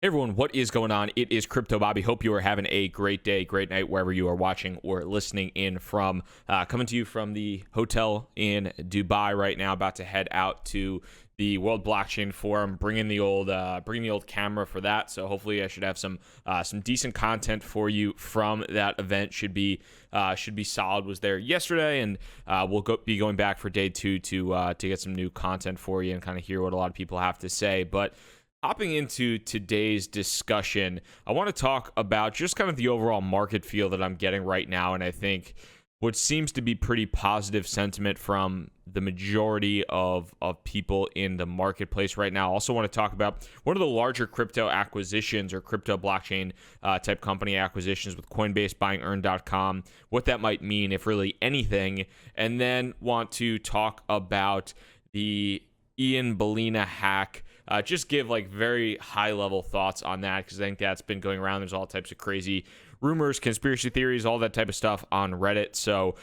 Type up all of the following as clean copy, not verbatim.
Hey everyone, what is going on? It is Crypto Bobby. Hope you are having a great day, great night, wherever you are watching or listening in from. Coming to you from the hotel in Dubai right now, about to head out to the World Blockchain Forum, bringing the old camera for that. So hopefully I should have some decent content for you from that event. Should be solid. Was there yesterday, and we'll be going back for day 2 to get some new content for you and kind of hear what a lot of people have to say. But hopping into today's discussion, I want to talk about just kind of the overall market feel that I'm getting right now, and I think what seems to be pretty positive sentiment from the majority of people in the marketplace right now. I also want to talk about one of the larger crypto acquisitions or crypto blockchain type company acquisitions with Coinbase buying Earn.com, what that might mean, if really anything, and then want to talk about the Ian Balina hack. Just give like very high level thoughts on that, because I think that's been going around. There's all types of crazy rumors, conspiracy theories, all that type of stuff on Reddit. So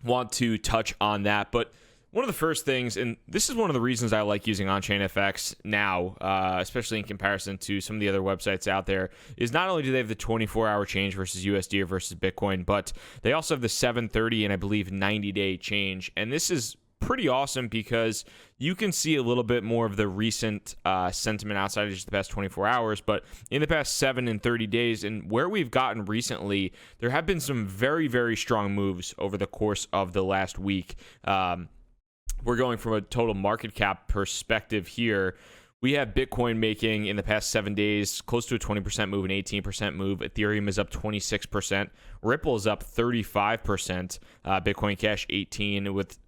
want to touch on that. But one of the first things, and this is one of the reasons I like using on-chain FX now, especially in comparison to some of the other websites out there, is not only do they have the 24-hour change versus USD or versus Bitcoin, but they also have the 730 and I believe 90-day change. And this is pretty awesome because you can see a little bit more of the recent sentiment outside of just the past 24 hours, but in the past 7 and 30 days, and where we've gotten recently, there have been some very, very strong moves over the course of the last week. We're going from a total market cap perspective here. We have Bitcoin making in the past 7 days close to a 20% move, an 18% move. Ethereum is up 26%. Ripple is up 35%. Bitcoin Cash 18%, with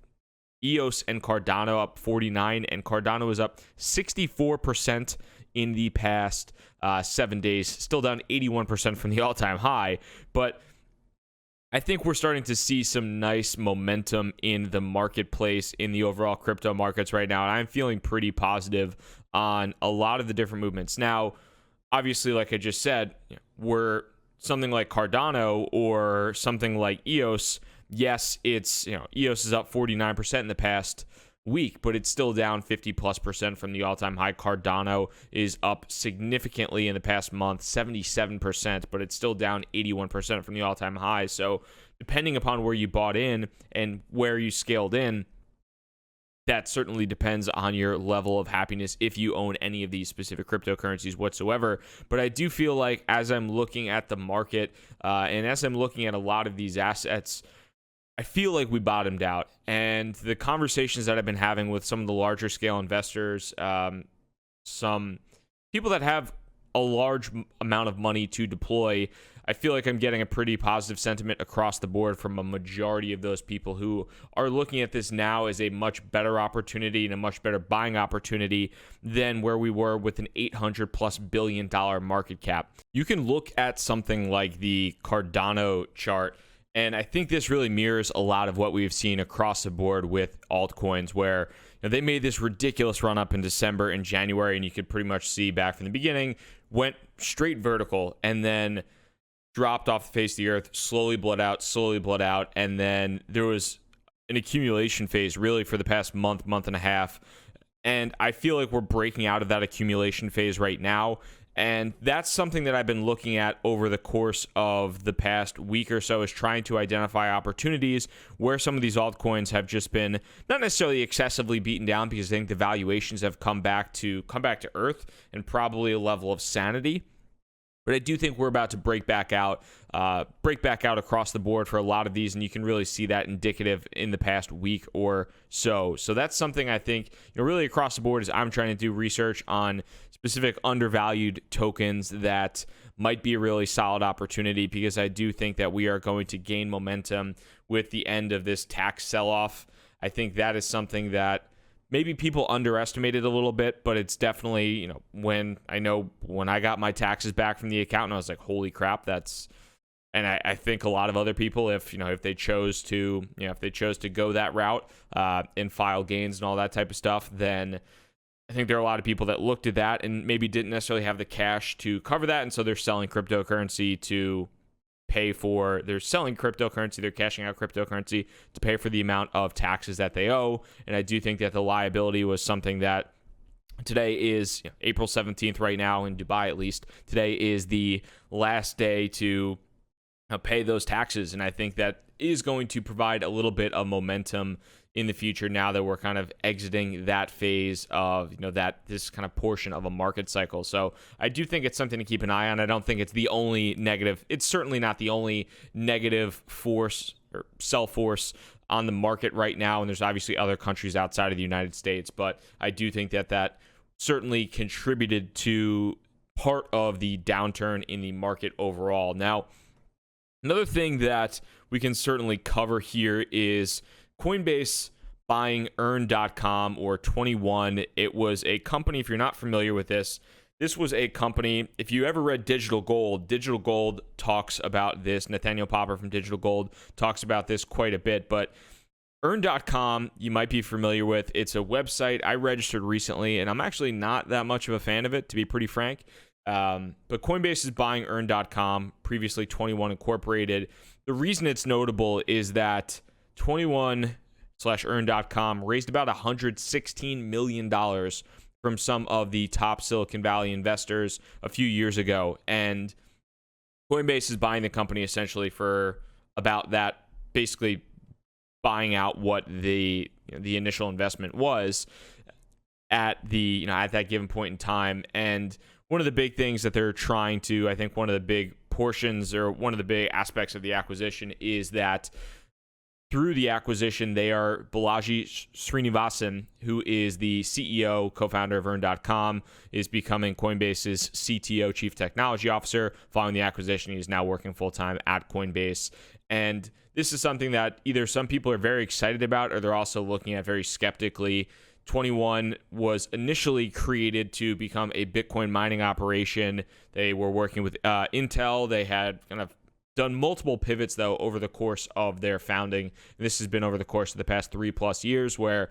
EOS and Cardano up 49%, and Cardano is up 64% in the past 7 days. Still down 81% from the all-time high, but I think we're starting to see some nice momentum in the marketplace, in the overall crypto markets right now, and I'm feeling pretty positive on a lot of the different movements. Now, obviously, like I just said, we're something like Cardano or something like EOS. Yes, it's, EOS is up 49% in the past week, but it's still down 50+% from the all-time high. Cardano is up significantly in the past month, 77%, but it's still down 81% from the all-time high. So depending upon where you bought in and where you scaled in, that certainly depends on your level of happiness if you own any of these specific cryptocurrencies whatsoever. But I do feel like as I'm looking at the market and as I'm looking at a lot of these assets, I feel like we bottomed out, and the conversations that I've been having with some of the larger scale investors, some people that have a large amount of money to deploy, I feel like I'm getting a pretty positive sentiment across the board from a majority of those people who are looking at this now as a much better opportunity and a much better buying opportunity than where we were with an $800+ billion market cap. You can look at something like the Cardano chart, and I think this really mirrors a lot of what we've seen across the board with altcoins, where they made this ridiculous run up in December and January, and you could pretty much see back from the beginning, went straight vertical, and then dropped off the face of the earth, slowly bled out, and then there was an accumulation phase really for the past month and a half. And I feel like we're breaking out of that accumulation phase right now. And that's something that I've been looking at over the course of the past week or so, is trying to identify opportunities where some of these altcoins have just been not necessarily excessively beaten down, because I think the valuations have come back to earth and probably a level of sanity. But I do think we're about to break back out across the board for a lot of these, and you can really see that indicative in the past week or so. So that's something I think, really across the board, is I'm trying to do research on specific undervalued tokens that might be a really solid opportunity, because I do think that we are going to gain momentum with the end of this tax sell-off. I think that is something that maybe people underestimated a little bit, but it's definitely, when I got my taxes back from the accountant, I was like, holy crap, and I think a lot of other people, if they chose to go that route and file gains and all that type of stuff, then I think there are a lot of people that looked at that and maybe didn't necessarily have the cash to cover that, and so they're selling cryptocurrency to pay for, they're selling cryptocurrency, they're cashing out cryptocurrency to pay for the amount of taxes that they owe. And I do think that the liability was something that Today is April 17th right now in Dubai, at least. Today is the last day to pay those taxes. And I think that is going to provide a little bit of momentum in the future now that we're kind of exiting that phase of, this kind of portion of a market cycle. So I do think it's something to keep an eye on. I don't think it's the only negative. It's certainly not the only negative force or sell force on the market right now. And there's obviously other countries outside of the United States, but I do think that certainly contributed to part of the downturn in the market overall. Now, another thing that we can certainly cover here is Coinbase buying Earn.com or 21. It was a company, if you're not familiar with this was a company, if you ever read Digital Gold talks about this. Nathaniel Popper from Digital Gold talks about this quite a bit, but Earn.com, you might be familiar with. It's a website I registered recently, and I'm actually not that much of a fan of it, to be pretty frank. But Coinbase is buying Earn.com, previously 21 Incorporated. The reason it's notable is that 21/Earn.com raised about $116 million from some of the top Silicon Valley investors a few years ago. And Coinbase is buying the company essentially for about that, basically buying out what the initial investment was at the at that given point in time. And one of the big things that they're trying to, I think one of the big portions or one of the big aspects of the acquisition is that through the acquisition, they are Balaji Srinivasan, who is the CEO, co-founder of Earn.com, is becoming Coinbase's CTO, Chief Technology Officer. Following the acquisition, he's now working full-time at Coinbase. And this is something that either some people are very excited about or they're also looking at very skeptically. 21 was initially created to become a Bitcoin mining operation. They were working with Intel. They had kind of done multiple pivots, though, over the course of their founding. This has been over the course of the past 3+ years where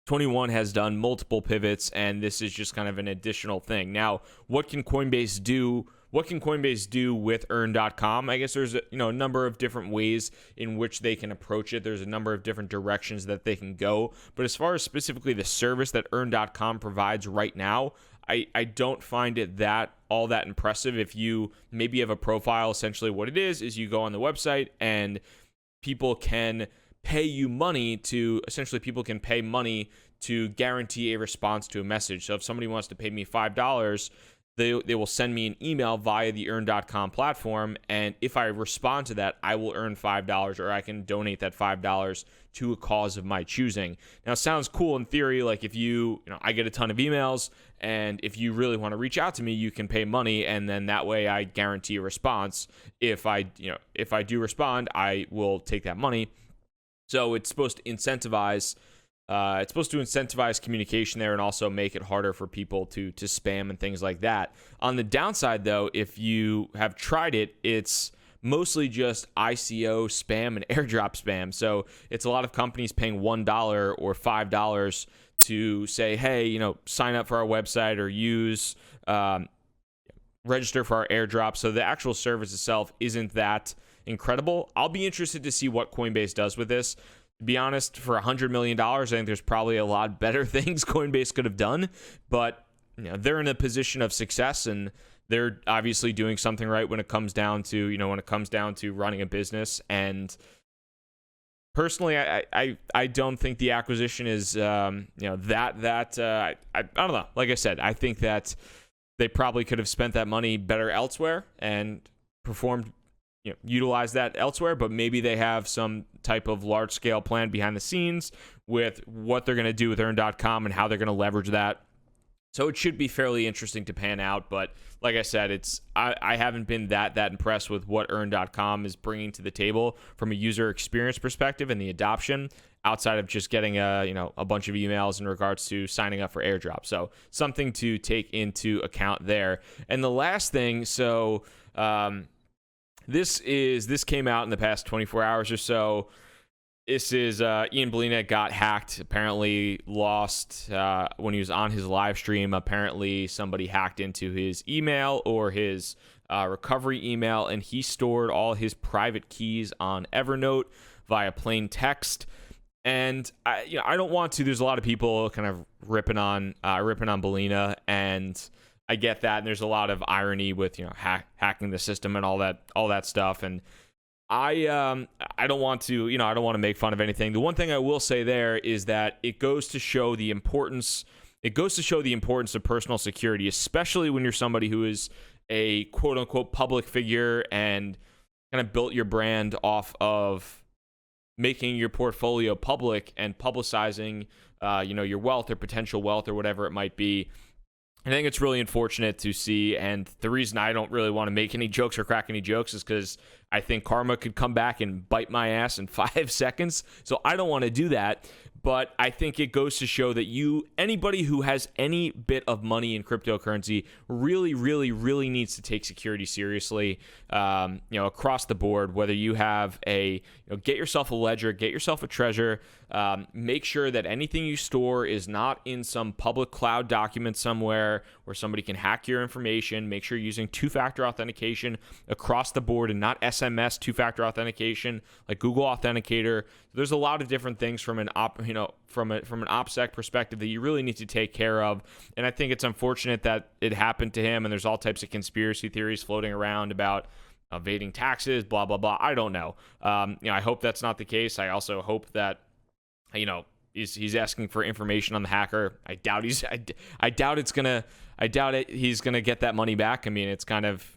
21 has done multiple pivots, and this is just kind of an additional thing. Now, what can Coinbase do? What can Coinbase do with Earn.com? I guess there's a number of different ways in which they can approach it. There's a number of different directions that they can go. But as far as specifically the service that Earn.com provides right now, I don't find it all that impressive. If you maybe have a profile, essentially what it is you go on the website and people can pay you money to guarantee a response to a message. So if somebody wants to pay me $5, they will send me an email via the Earn.com platform, and if I respond to that, I will earn $5, or I can donate that $5 to a cause of my choosing. Now, it sounds cool in theory, like if I get a ton of emails, and if you really want to reach out to me, you can pay money, and then that way I guarantee a response. If I do respond, I will take that money. So it's supposed to incentivize communication there and also make it harder for people to spam and things like that. On the downside, though, if you have tried it, it's mostly just ICO spam and airdrop spam. So it's a lot of companies paying $1 or $5 to say, hey, sign up for our website or register for our airdrop. So the actual service itself isn't that incredible. I'll be interested to see what Coinbase does with this. To be honest, for $100 million, I think there's probably a lot better things Coinbase could have done, but they're in a position of success, and they're obviously doing something right when it comes down to running a business. And personally, I don't think the acquisition is I don't know. Like I said, I think that they probably could have spent that money better elsewhere and utilize that elsewhere, but maybe they have some type of large-scale plan behind the scenes with what they're going to do with Earn.com and how they're going to leverage that. So it should be fairly interesting to pan out, but like I said, I haven't been that impressed with what Earn.com is bringing to the table from a user experience perspective and the adoption, outside of just getting a bunch of emails in regards to signing up for airdrop. So something to take into account there. And the last thing, this came out in the past 24 hours or so. This is Ian Balina got hacked, apparently lost when he was on his live stream. Apparently somebody hacked into his email or his recovery email, and he stored all his private keys on Evernote via plain text. And I don't want to. There's a lot of people kind of ripping on Balina, and I get that. And there's a lot of irony with hacking the system and all that stuff. And I don't want to I don't want to make fun of anything. The one thing I will say there is that it goes to show the importance. It goes to show the importance of personal security, especially when you're somebody who is a quote unquote public figure and kind of built your brand off of making your portfolio public and publicizing your wealth or potential wealth or whatever it might be. I think it's really unfortunate to see, and the reason I don't really want to make any jokes or crack any jokes is because I think karma could come back and bite my ass in 5 seconds, so I don't want to do that. But I think it goes to show that anybody who has any bit of money in cryptocurrency really, really, really needs to take security seriously, across the board. Whether you have get yourself a ledger, get yourself a treasure, make sure that anything you store is not in some public cloud document somewhere where somebody can hack your information. Make sure you're using two-factor authentication across the board and not SMS two-factor authentication like Google Authenticator. There's a lot of different things from an from an OPSEC perspective that you really need to take care of. And I think it's unfortunate that it happened to him, and there's all types of conspiracy theories floating around about evading taxes, blah, blah, blah. I don't know. I hope that's not the case. I also hope that, he's asking for information on the hacker. I doubt he's gonna get that money back. I mean, it's kind of,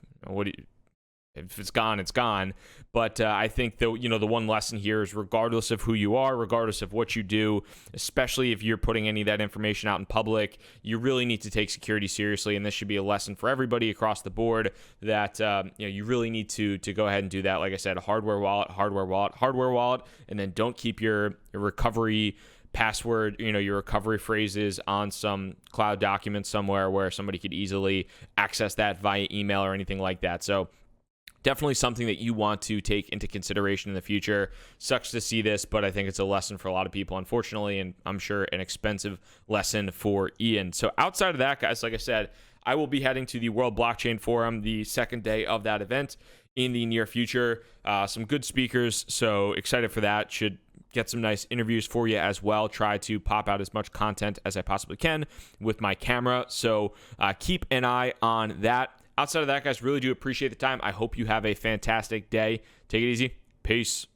if it's gone, it's gone. But I think the one lesson here is, regardless of who you are, regardless of what you do, especially if you're putting any of that information out in public, you really need to take security seriously. And this should be a lesson for everybody across the board that you really need to go ahead and do that. Like I said, hardware wallet, and then don't keep your recovery password, your recovery phrases on some cloud document somewhere where somebody could easily access that via email or anything like that. So definitely something that you want to take into consideration in the future. Sucks to see this, but I think it's a lesson for a lot of people, unfortunately, and I'm sure an expensive lesson for Ian. So outside of that, guys, like I said, I will be heading to the World Blockchain Forum, the second day of that event, in the near future. Some good speakers, so excited for that. Should get some nice interviews for you as well. Try to pop out as much content as I possibly can with my camera, so keep an eye on that. Outside of that, guys, really do appreciate the time. I hope you have a fantastic day. Take it easy. Peace.